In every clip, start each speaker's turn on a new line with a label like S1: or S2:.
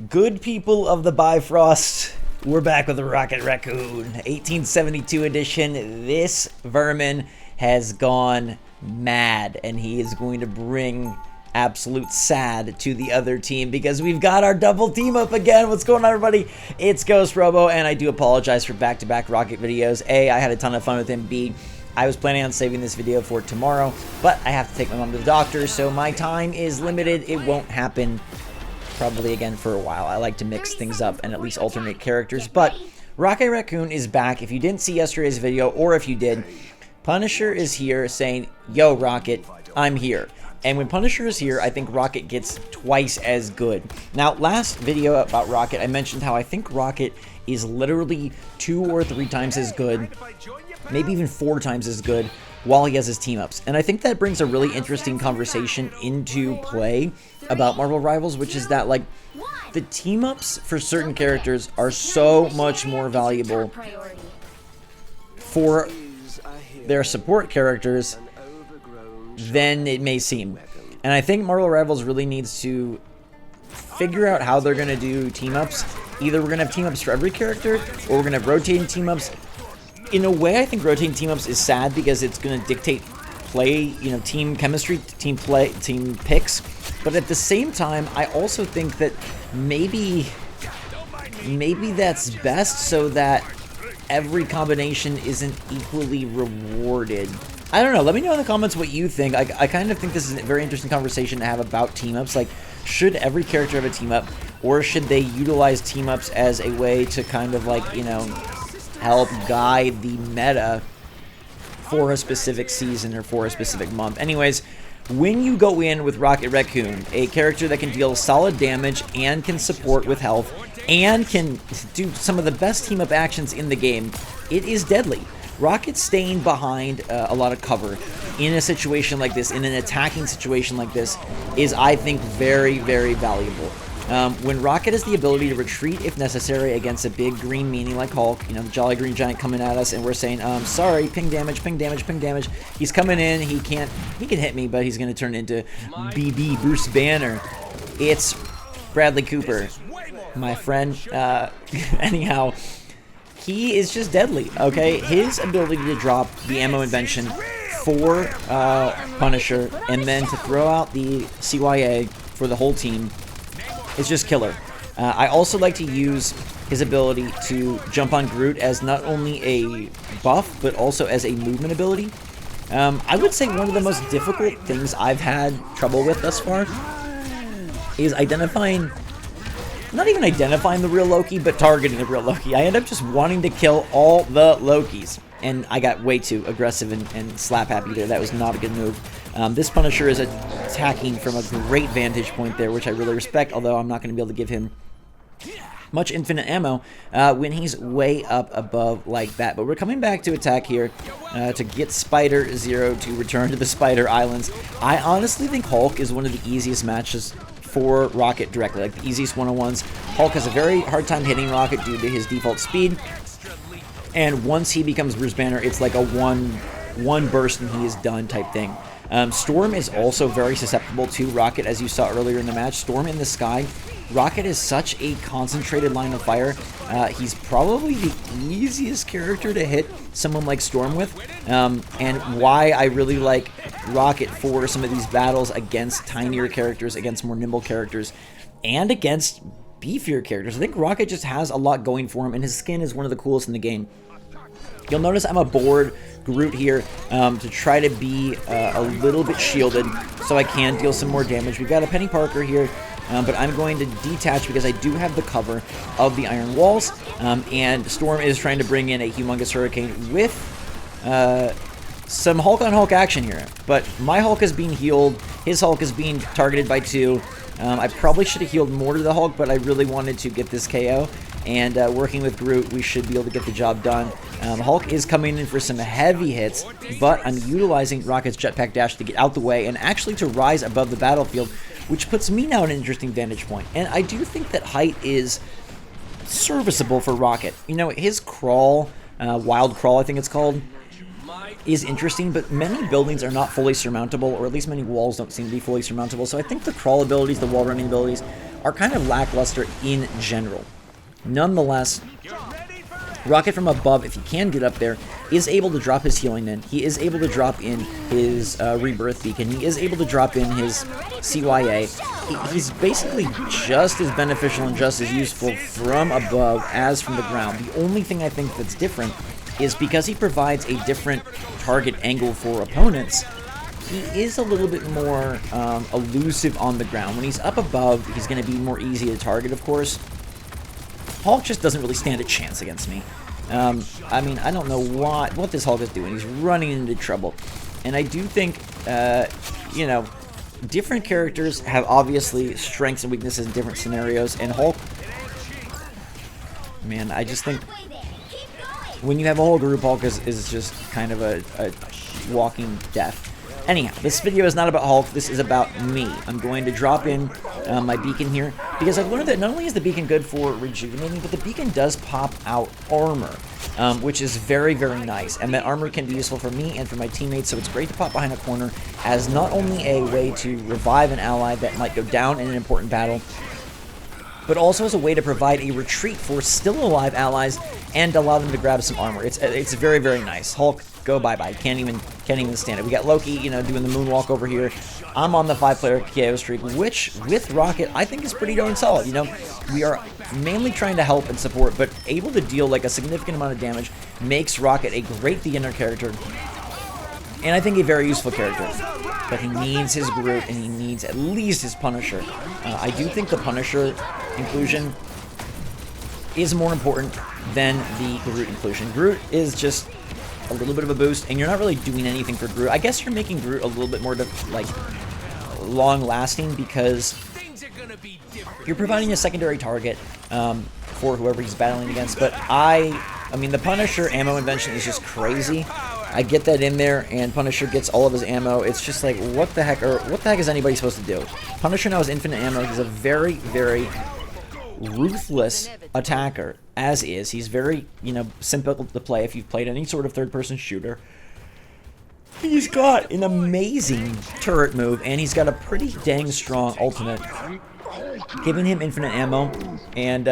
S1: Good people of the Bifrost, we're back with Rocket Raccoon, 1872 edition. This vermin has gone mad, and he is going to bring absolute sad to the other team because we've got our double team up again. What's going on, everybody? It's GhostRobo, and I do apologize for back-to-back Rocket videos. A, I had a ton of fun with him. B, I was planning on saving this video for tomorrow, but I have to take my mom to the doctor, so my time is limited. It won't happen probably again for a while. I like to mix things up and at least alternate characters, but Rocket Raccoon is back. If you didn't see yesterday's video, or if you did, Punisher is here saying, yo, Rocket, I'm here. And when Punisher is here, I think Rocket gets twice as good. Now, last video about Rocket, I mentioned how I think Rocket is literally 2 or 3 times as good, maybe even 4 times as good, while he has his team-ups. And I think that brings a really interesting conversation into play about Marvel Rivals, which is that, like, the team-ups for certain characters are so much more valuable for their support characters than it may seem. And I think Marvel Rivals really needs to figure out how they're going to do team-ups. Either we're going to have team-ups for every character, or we're going to have rotating team-ups. In a way, I think rotating team-ups is sad because it's going to dictate play, you know, team chemistry, team play, team picks. But at the same time, I also think that maybe that's best so that every combination isn't equally rewarded. I don't know. Let me know in the comments what you think. I kind of think this is a very interesting conversation to have about team-ups. Like, should every character have a team-up, or should they utilize team-ups as a way to kind of, like, you know, help guide the meta for a specific season or for a specific month? Anyways, when you go in with Rocket Raccoon, a character that can deal solid damage and can support with health and can do some of the best team-up actions in the game, it is deadly. Rocket staying behind a lot of cover in a situation like this, in an attacking situation like this, is, I think, very, very valuable. When Rocket has the ability to retreat if necessary against a big green meanie like Hulk, you know, the Jolly Green Giant coming at us, and we're saying, sorry, ping damage, ping damage, ping damage. He's coming in, he can hit me, but he's going to turn into BB, Bruce Banner. It's Bradley Cooper, my friend. Anyhow, he is just deadly, okay? His ability to drop the ammo invention for Punisher and then to throw out the CYA for the whole team is just killer. I also like to use his ability to jump on Groot as not only a buff, but also as a movement ability. I would say one of the most difficult things I've had trouble with thus far is identifying, not even identifying the real Loki, but targeting the real Loki. I end up just wanting to kill all the Lokis, and I got way too aggressive and slap happy there. That was not a good move. This Punisher is attacking from a great vantage point there, which I really respect, although I'm not going to be able to give him much infinite ammo when he's way up above like that. But we're coming back to attack here to get Spider Zero to return to the Spider Islands. I honestly think Hulk is one of the easiest matches for Rocket directly, like the easiest one-on-ones. Hulk has a very hard time hitting Rocket due to his default speed, and once he becomes Bruce Banner, it's like a one burst and he is done type thing. Storm is also very susceptible to Rocket, as you saw earlier in the match. Storm in the sky. Rocket is such a concentrated line of fire. He's probably the easiest character to hit someone like Storm with, and why I really like Rocket for some of these battles against tinier characters, against more nimble characters, and against beefier characters. I think Rocket just has a lot going for him, and his skin is one of the coolest in the game. You'll notice I'm aboard Groot here to try to be a little bit shielded so I can deal some more damage. We've got a Penny Parker here, but I'm going to detach because I do have the cover of the iron walls, and Storm is trying to bring in a humongous hurricane with some Hulk on Hulk action here. But my Hulk is being healed, his Hulk is being targeted by 2. I probably should have healed more to the Hulk, but I really wanted to get this KO. And working with Groot, we should be able to get the job done. Hulk is coming in for some heavy hits, but I'm utilizing Rocket's jetpack dash to get out the way and actually to rise above the battlefield, which puts me now in an interesting vantage point. And I do think that height is serviceable for Rocket. You know, his crawl, wild crawl I think it's called, is interesting, but many buildings are not fully surmountable, or at least many walls don't seem to be fully surmountable. So I think the crawl abilities, the wall running abilities, are kind of lackluster in general. Nonetheless, Rocket from above, if he can get up there, is able to drop his healing in. He is able to drop in his Rebirth Beacon. He is able to drop in his CYA. He's basically just as beneficial and just as useful from above as from the ground. The only thing I think that's different is because he provides a different target angle for opponents, he is a little bit more elusive on the ground. When he's up above, he's going to be more easy to target, of course. Hulk just doesn't really stand a chance against me. I mean, I don't know what this Hulk is doing. He's running into trouble. And I do think, you know, different characters have obviously strengths and weaknesses in different scenarios. And Hulk, man, I just think when you have a whole group, Hulk is just kind of a walking death. Anyhow, this video is not about Hulk, this is about me. I'm going to drop in my beacon here, because I've learned that not only is the beacon good for rejuvenating, but the beacon does pop out armor, which is very, very nice. And that armor can be useful for me and for my teammates, so it's great to pop behind a corner as not only a way to revive an ally that might go down in an important battle, but also as a way to provide a retreat for still alive allies and allow them to grab some armor. It's very, very nice. Hulk, go bye-bye. Can't even stand it. We got Loki, you know, doing the moonwalk over here. I'm on the 5-player KO streak, which, with Rocket, I think is pretty darn solid. You know, we are mainly trying to help and support, but able to deal, like, a significant amount of damage makes Rocket a great beginner character, and I think a very useful character. But he needs his Groot, and he needs at least his Punisher. I do think the Punisher inclusion is more important than the Groot inclusion. Groot is just a little bit of a boost, and you're not really doing anything for Groot. I guess you're making Groot a little bit more, like, long-lasting, because you're providing a secondary target for whoever he's battling against. But I mean, the Punisher ammo invention is just crazy. I get that in there, and Punisher gets all of his ammo. It's just like, what the heck is anybody supposed to do? Punisher now has infinite ammo. He's a very, very ruthless attacker, as is. He's very, you know, simple to play if you've played any sort of third-person shooter. He's got an amazing turret move, and he's got a pretty dang strong ultimate, giving him infinite ammo, and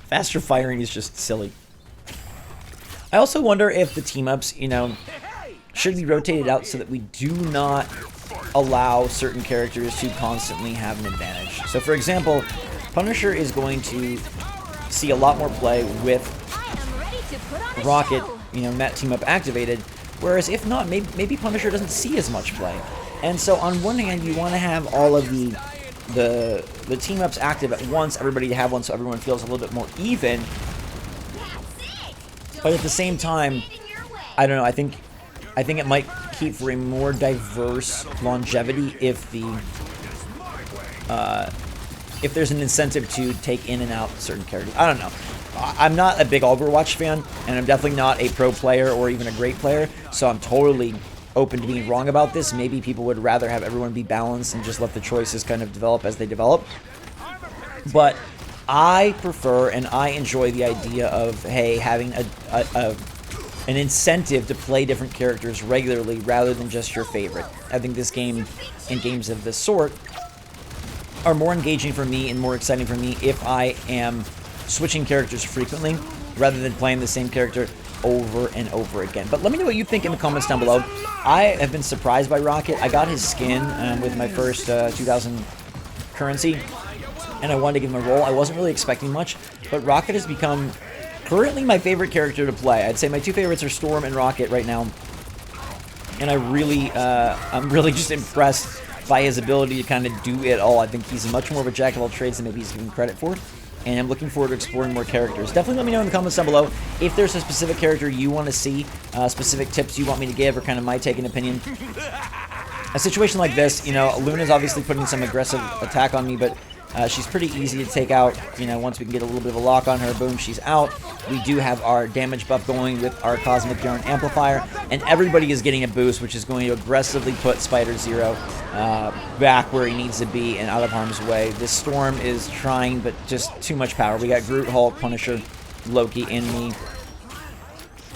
S1: faster firing is just silly. I also wonder if the team-ups, you know, should be rotated out so that we do not allow certain characters to constantly have an advantage. So, for example, Punisher is going to see a lot more play with Rocket, you know, that team-up activated, whereas if not, maybe Punisher doesn't see as much play. And so, on one hand, you want to have all of the team-ups active at once, everybody to have one so everyone feels a little bit more even. But at the same time, I don't know, I think it might keep for a more diverse longevity if there's an incentive to take in and out certain characters. I don't know. I'm not a big Overwatch fan, and I'm definitely not a pro player or even a great player, so I'm totally open to being wrong about this. Maybe people would rather have everyone be balanced and just let the choices kind of develop as they develop. But I prefer and I enjoy the idea of, hey, having an incentive to play different characters regularly rather than just your favorite. I think this game and games of this sort are more engaging for me and more exciting for me if I am switching characters frequently rather than playing the same character over and over again. But let me know what you think in the comments down below. I have been surprised by Rocket. I got his skin with my first 2,000 currency, and I wanted to give him a roll. I wasn't really expecting much, but Rocket has become currently my favorite character to play. I'd say my two favorites are Storm and Rocket right now, and I'm really just impressed by his ability to kind of do it all. I think he's much more of a jack of all trades than maybe he's given credit for, and I'm looking forward to exploring more characters. Definitely let me know in the comments down below if there's a specific character you want to see, specific tips you want me to give, or kind of my take and opinion. A situation like this, you know, Luna's obviously putting some aggressive attack on me, but she's pretty easy to take out. You know, once we can get a little bit of a lock on her, boom, she's out. We do have our damage buff going with our Cosmic Yarn Amplifier, and everybody is getting a boost, which is going to aggressively put Spider-Zero back where he needs to be and out of harm's way. This Storm is trying, but just too much power. We got Groot, Hulk, Punisher, Loki, and me.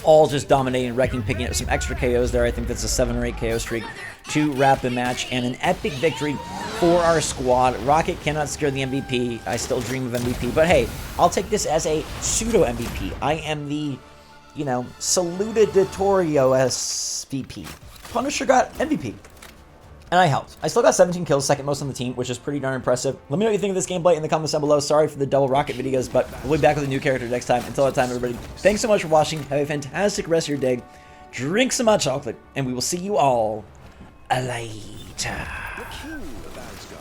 S1: all just dominating, wrecking, picking up some extra KOs there. I think that's a 7 or 8 KO streak to wrap the match, and an epic victory for our squad. Rocket cannot secure the MVP. I still dream of MVP, but hey, I'll take this as a pseudo MVP. I am the, you know, saludatorio SVP. Punisher got MVP. And I helped. I still got 17 kills, second most on the team, which is pretty darn impressive. Let me know what you think of this gameplay in the comments down below. Sorry for the double Rocket videos, but we'll be back with a new character next time. Until that time, everybody, thanks so much for watching. Have a fantastic rest of your day. Drink some hot chocolate, and we will see you all later.